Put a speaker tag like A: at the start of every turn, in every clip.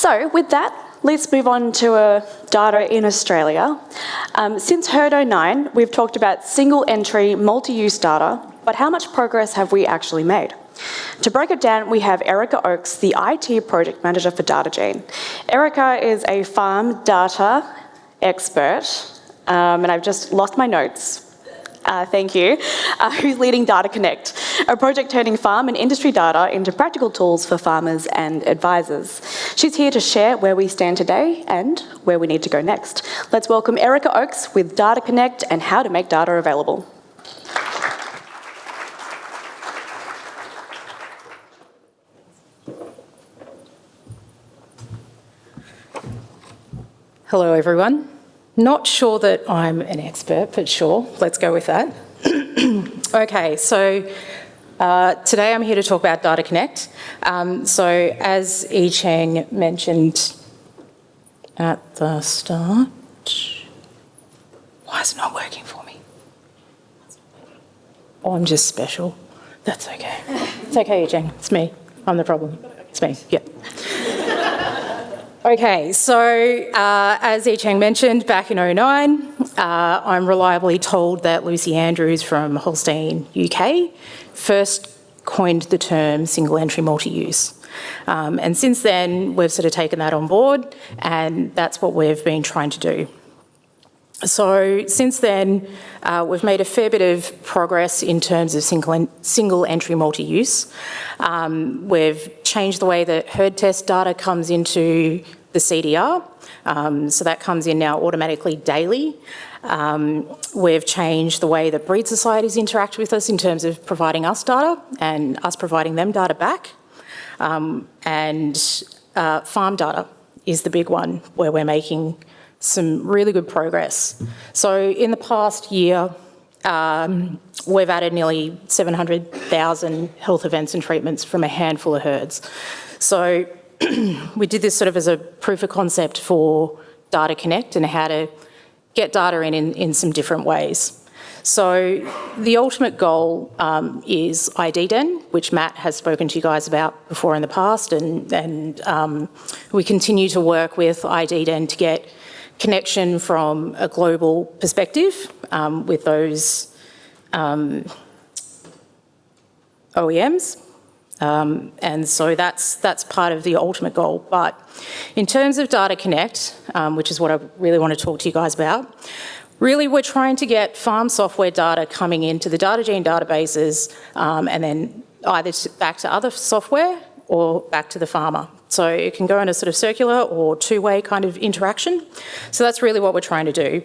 A: So with that, let's move on to data in Australia. Since HERD 09, we've talked about single entry, multi-use data, but how much progress have we actually made? To break it down, we have Erika Oakes, the IT project manager for DataGene. Erika is a farm data expert, and I've just lost my notes. Thank you, who's leading DataConnect, a project turning farm and industry data into practical tools for farmers and advisors. She's here to share where we stand today and where we need to go next. Let's welcome Erika Oakes with DataConnect and how to make data available.
B: Hello, everyone. Not sure that I'm an expert, but sure, let's go with that. Okay, so today I'm here to talk about DataConnect. So as Yi Cheng mentioned at the start, why is it not working for me? Oh, I'm just special. That's okay. It's okay, Yi Cheng, it's me. I'm the problem. It's me, yeah. Okay, so as Yi Cheng mentioned, back in 09, I'm reliably told that Lucy Andrews from Holstein, UK, first coined the term single entry multi-use. And since then, we've sort of taken that on board, and that's what we've been trying to do. So since then, we've made a fair bit of progress in terms of single entry multi-use. We've changed the way that herd test data comes into the CDR, so that comes in now automatically daily. We've changed the way that breed societies interact with us in terms of providing us data and us providing them data back. And farm data is the big one where we're making some really good progress. So in the past year, we've added nearly 700,000 health events and treatments from a handful of herds. So we did this sort of as a proof of concept for DataConnect and how to get data in some different ways. So the ultimate goal is IDDEN, which Matt has spoken to you guys about before in the past, and we continue to work with IDDEN to get connection from a global perspective with those OEMs. And so that's part of the ultimate goal. But in terms of DataConnect, which is what I really want to talk to you guys about, really we're trying to get farm software data coming into the DataGene databases and then either back to other software or back to the farmer. So it can go in a sort of circular or two-way kind of interaction. So that's really what we're trying to do.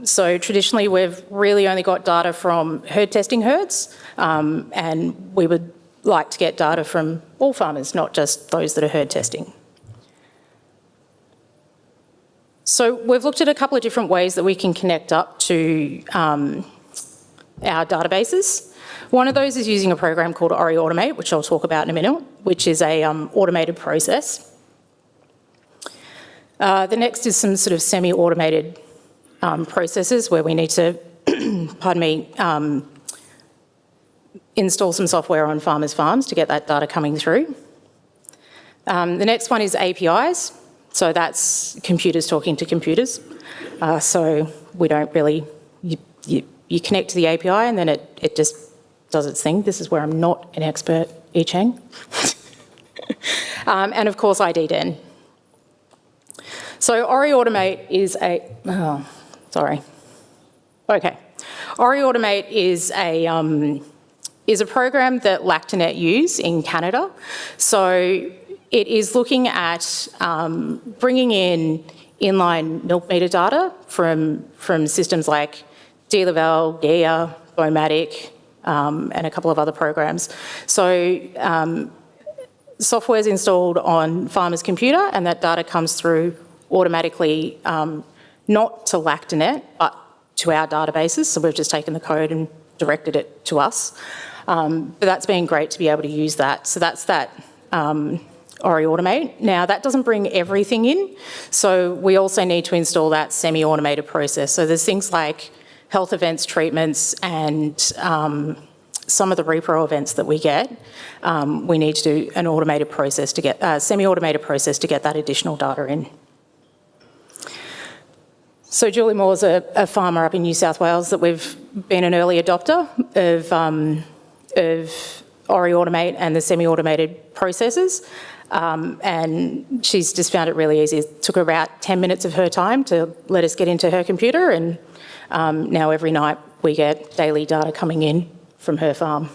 B: So traditionally we've really only got data from herd testing herds, and we would like to get data from all farmers, not just those that are herd testing. So we've looked at a couple of different ways that we can connect up to our databases. One of those is using a program called Ori Automate, which I'll talk about in a minute, which is a automated process. The next is some sort of semi-automated processes where we need to, pardon me, install some software on farmers' farms to get that data coming through. The next one is APIs. So that's computers talking to computers. So we don't really, you connect to the API and then it just does its thing. This is where I'm not an expert, Yi Cheng. And of course, IDDEN. So Ori Automate is Ori Automate is a program that Lactanet use in Canada. So it is looking at bringing in inline milk meter data from systems like DLaval, Gaia, Bomatic, and a couple of other programs. So software is installed on farmer's computer and that data comes through automatically, not to Lactanet, but to our databases. So we've just taken the code and directed it to us. But that's been great to be able to use that. So that's that Ori Automate. Now, that doesn't bring everything in. So we also need to install that semi-automated process. So there's things like health events, treatments, and some of the repro events that we get, we need to do an automated process to get, semi-automated process to get that additional data in. So Julie Moore's a farmer up in New South Wales that we've been an early adopter of Ori Automate and the semi-automated processes. And she's just found it really easy. It took her about 10 minutes of her time to let us get into her computer, and now every night we get daily data coming in from her farm.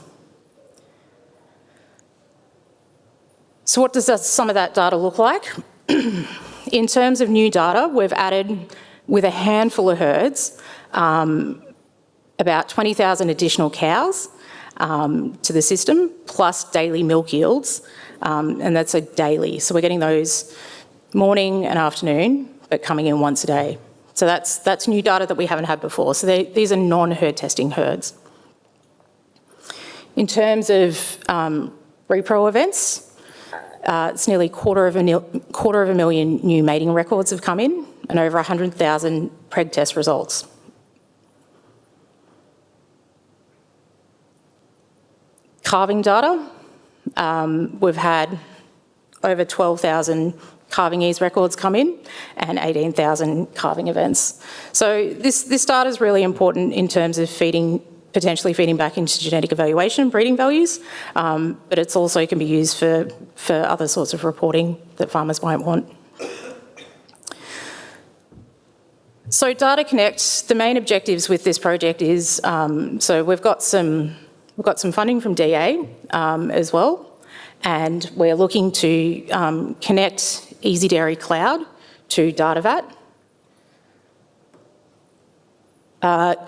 B: So what does some of that data look like? In terms of new data, we've added, with a handful of herds, about 20,000 additional cows to the system, plus daily milk yields, and that's a daily. So we're getting those morning and afternoon, but coming in once a day. So that's new data that we haven't had before. So these are non-herd testing herds. In terms of repro events, it's nearly quarter of a million new mating records have come in, and over 100,000 preg test results. Calving data, we've had over 12,000 calving ease records come in and 18,000 calving events. So this data is really important in terms of potentially feeding back into genetic evaluation, breeding values, but it's also can be used for other sorts of reporting that farmers might want. So DataConnect, the main objectives with this project is, so we've got some funding from DA as well, and we're looking to connect Easy Dairy Cloud to DataVat.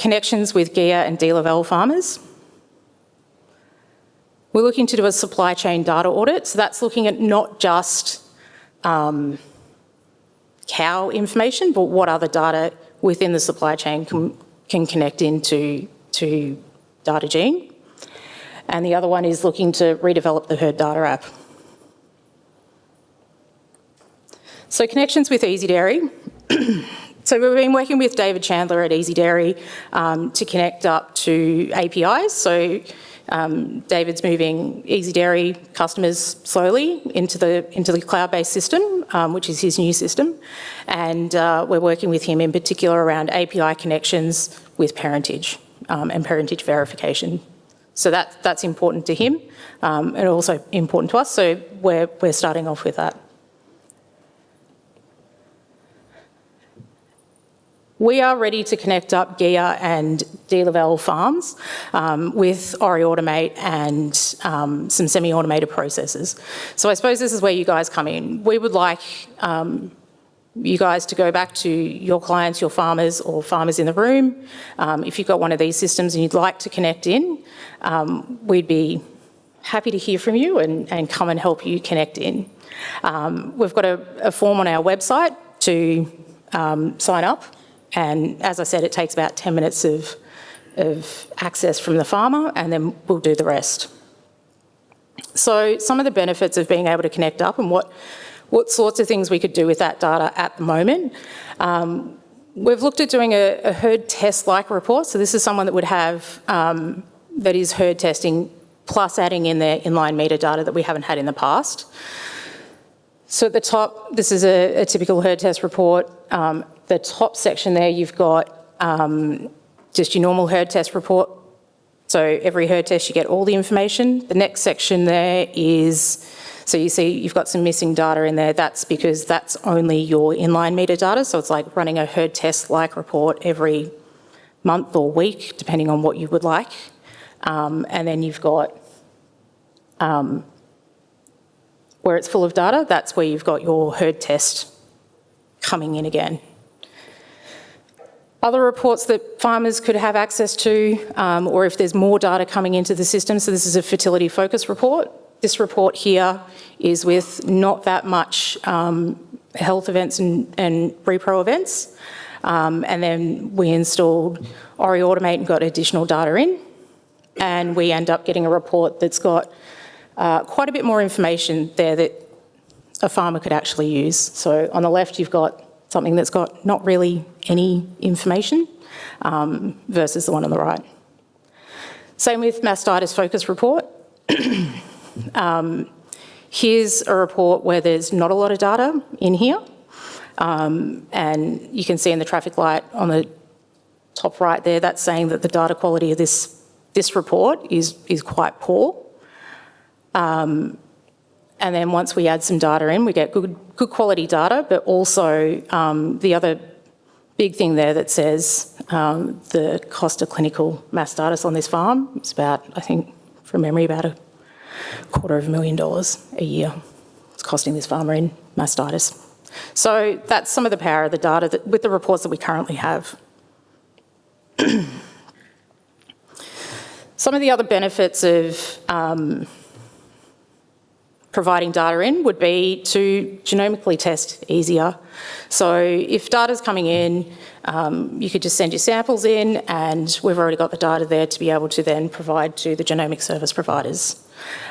B: Connections with GIA and D-Level farmers. We're looking to do a supply chain data audit, so that's looking at not just cow information, but what other data within the supply chain can connect into DataGene. And the other one is looking to redevelop the herd data app. So connections with Easy Dairy. So we've been working with David Chandler at Easy Dairy to connect up to APIs. So David's moving Easy Dairy customers slowly into the cloud-based system, which is his new system. And we're working with him in particular around API connections with parentage and parentage verification. So that's important to him and also important to us. So we're starting off with that. We are ready to connect up GIA and D-Level farms with Ori Automate and some semi-automated processes. So I suppose this is where you guys come in. We would like you guys to go back to your clients, your farmers, or farmers in the room. If you've got one of these systems and you'd like to connect in, we'd be happy to hear from you and come and help you connect in. We've got a form on our website to sign up. And as I said, it takes about 10 minutes of access from the farmer, and then we'll do the rest. So some of the benefits of being able to connect up and what sorts of things we could do with that data at the moment. We've looked at doing a herd test-like report. So this is someone that would have, that is herd testing, plus adding in their inline metadata that we haven't had in the past. So at the top, this is a typical herd test report. The top section there, you've got just your normal herd test report. So every herd test, you get all the information. The next section there is, so you see you've got some missing data in there. That's because that's only your inline metadata. So it's like running a herd test-like report every month or week, depending on what you would like. And then you've got where it's full of data, that's where you've got your herd test coming in again. Other reports that farmers could have access to, or if there's more data coming into the system, so this is a fertility focus report. This report here is with not that much health events and repro events. And then we installed Ori Automate and got additional data in. And we end up getting a report that's got quite a bit more information there that a farmer could actually use. So on the left, you've got something that's got not really any information versus the one on the right. Same with mastitis focus report. Here's a report where there's not a lot of data in here. And you can see in the traffic light on the top right there, that's saying that the data quality of this report is quite poor. And then once we add some data in, we get good quality data, but also the other big thing there that says the cost of clinical mastitis on this farm is about, I think, from memory, about $250,000 a year. It's costing this farmer in mastitis. So that's some of the power of the data with the reports that we currently have. Some of the other benefits of providing data in would be to genomically test easier. So if data's coming in, you could just send your samples in and we've already got the data there to be able to then provide to the genomic service providers.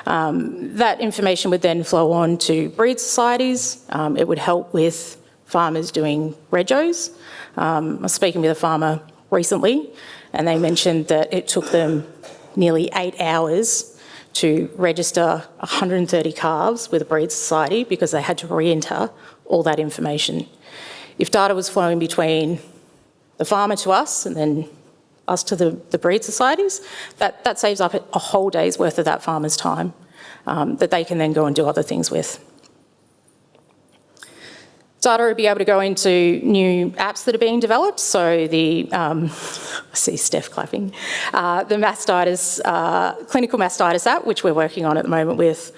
B: That information would then flow on to breed societies. It would help with farmers doing regos. I was speaking with a farmer recently and they mentioned that it took them nearly 8 hours to register 130 calves with a breed society because they had to re-enter all that information. If data was flowing between the farmer to us and then us to the breed societies, that saves up a whole day's worth of that farmer's time that they can then go and do other things with. Data would be able to go into new apps that are being developed. So the, I see Steph clapping, the mastitis, clinical mastitis app, which we're working on at the moment with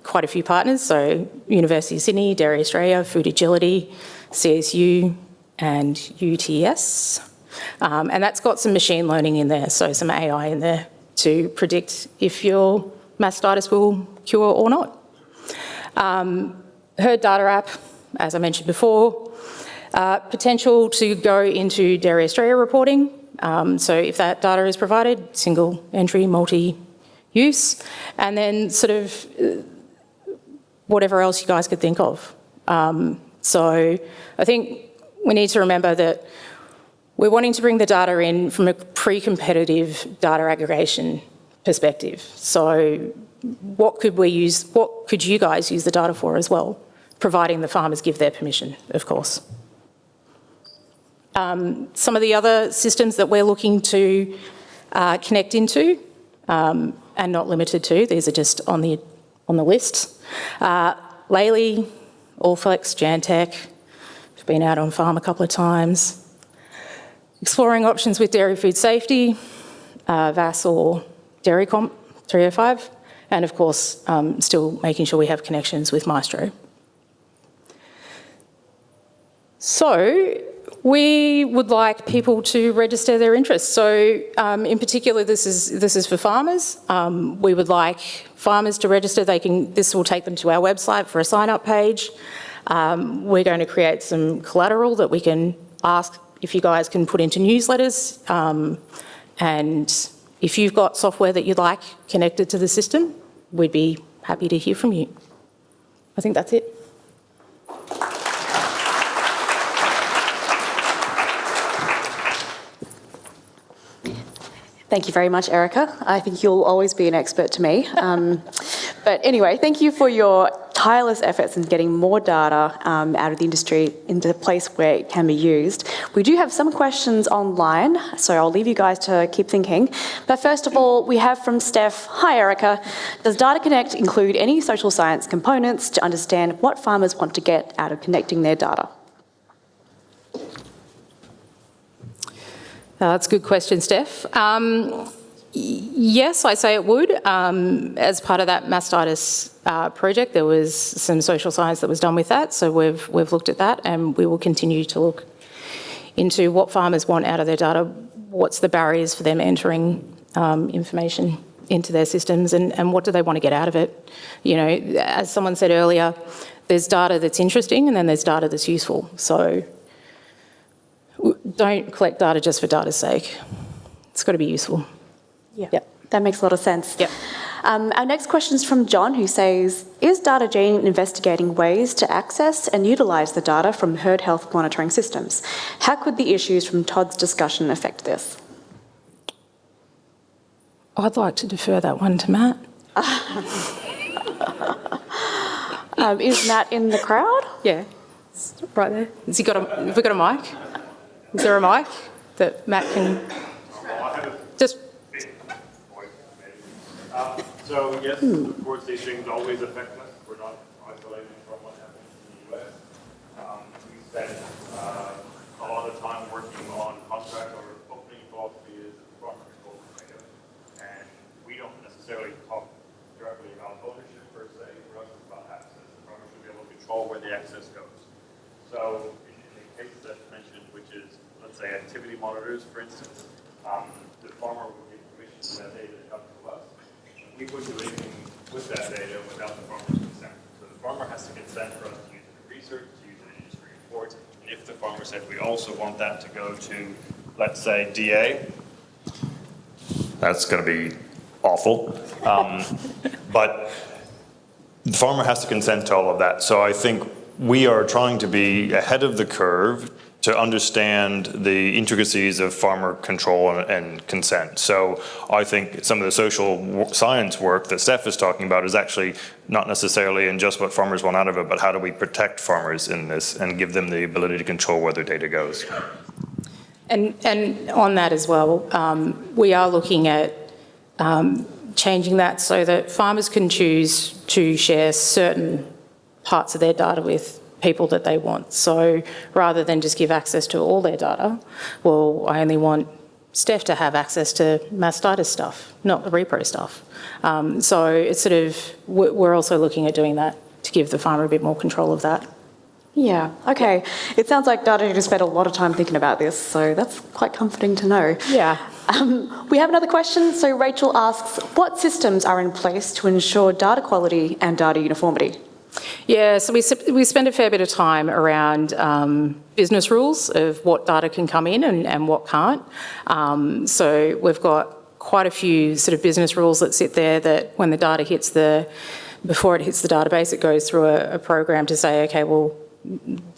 B: quite a few partners. So University of Sydney, Dairy Australia, Food Agility, CSU and UTS. And that's got some machine learning in there, so some AI in there to predict if your mastitis will cure or not. Herd data app, as I mentioned before, potential to go into Dairy Australia reporting. So if that data is provided, single entry, multi-use, and then sort of whatever else you guys could think of. So I think we need to remember that we're wanting to bring the data in from a pre-competitive data aggregation perspective. So what could you guys use the data for as well? Providing the farmers give their permission, of course. Some of the other systems that we're looking to connect into, and not limited to, these are just on the list. Laley, Allflex, Jantech, we've been out on farm a couple of times. Exploring options with dairy food safety, VAS or Dairy Comp 305, and of course, still making sure we have connections with Maestro. So we would like people to register their interest. So in particular, this is for farmers. We would like farmers to register. This will take them to our website for a sign-up page. We're going to create some collateral that we can ask if you guys can put into newsletters. And if you've got software that you'd like connected to the system, we'd be happy to hear from you. I think that's it.
A: Thank you very much, Erika. I think you'll always be an expert to me. But anyway, thank you for your tireless efforts in getting more data out of the industry into a place where it can be used. We do have some questions online, so I'll leave you guys to keep thinking. But first of all, we have from Steph, hi Erika, does DataConnect include any social science components to understand what farmers want to get out of connecting their data?
B: That's a good question, Steph. Yes, I say it would. As part of that mastitis project, there was some social science that was done with that, so we've looked at that, and we will continue to look into what farmers want out of their data, what's the barriers for them entering information into their systems, and what do they want to get out of it. You know, as someone said earlier, there's data that's interesting, and then there's data that's useful. So don't collect data just for data's sake. It's got to be useful.
A: Yeah, yep. That makes a lot of sense.
B: Yep.
A: Our next question is from John, who says, is DataGene investigating ways to access and utilise the data from herd health monitoring systems? How could the issues from Todd's discussion affect this?
B: I'd like to defer that one to Matt.
A: Is Matt in the crowd?
B: Yeah, it's right there. Have we got a mic? Is there a mic that Matt can just...
C: So yes, of course, these things always affect us. We're not isolated from what happens in the U.S. We spend a lot of time working on contracts. Our opening philosophy is that the farmer controls the data, and we don't necessarily talk directly about ownership per se. For us, it's about access. The farmer should be able to control where the access goes. So in the case that's mentioned, which is, let's say, activity monitors, for instance, the farmer will give permission to that data to come to us. We wouldn't do anything with that data without the farmer's consent. So the farmer has to consent for us to use it in research, to use it in industry reports. And if the farmer said we also want that to go to, let's say, DA, that's going to be awful. But the farmer has to consent to all of that. So I think we are trying to be ahead of the curve to understand the intricacies of farmer control and consent. So I think some of the social science work that Steph is talking about is actually not necessarily in just what farmers want out of it, but how do we protect farmers in this and give them the ability to control where their data goes.
B: And on that as well, we are looking at changing that so that farmers can choose to share certain parts of their data with people that they want. So rather than just give access to all their data, well, I only want Steph to have access to mastitis stuff, not the repro stuff. So it's sort of, we're also looking at doing that to give the farmer a bit more control of that.
A: Yeah, okay. It sounds like DataGene has spent a lot of time thinking about this, so that's quite comforting to know.
B: Yeah.
A: We have another question. So Rachel asks, what systems are in place to ensure data quality and data uniformity?
B: Yeah, so we spend a fair bit of time around business rules of what data can come in and what can't. So we've got quite a few sort of business rules that sit there that when the data hits before it hits the database, it goes through a program to say, okay, well,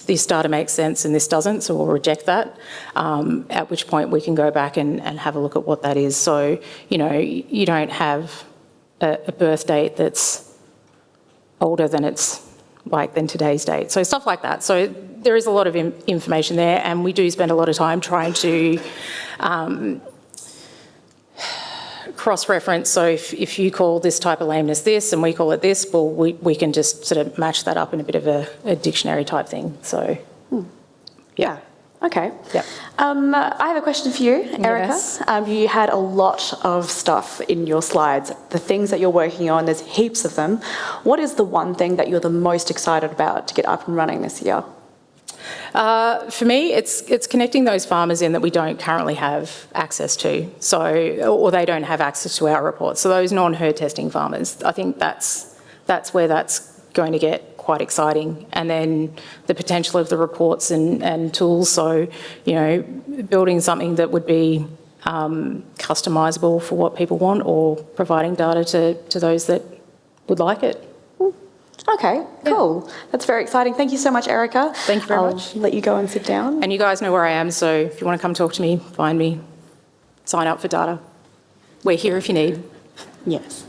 B: this data makes sense and this doesn't, so we'll reject that, at which point we can go back and have a look at what that is. So, you know, you don't have a birth date that's older than than today's date. So stuff like that. So there is a lot of information there, and we do spend a lot of time trying to cross-reference. So if you call this type of lameness this and we call it this, well, we can just sort of match that up in a bit of a dictionary type thing. So, yeah.
A: Okay.
B: Yep.
A: I have a question for you, Erika.
B: Yes.
A: You had a lot of stuff in your slides. The things that you're working on, there's heaps of them. What is the one thing that you're the most excited about to get up and running this year?
B: For me, it's connecting those farmers in that we don't currently have access to, or they don't have access to our reports. So those non-herd testing farmers, I think that's where that's going to get quite exciting. And then the potential of the reports and tools. So, you know, building something that would be customisable for what people want, or providing data to those that would like it.
A: Okay, cool. That's very exciting. Thank you so much, Erika.
B: Thank you very much.
A: I'll let you go and sit down.
B: And you guys know where I am, so if you want to come talk to me, find me, sign up for data. We're here if you need.
A: Yes.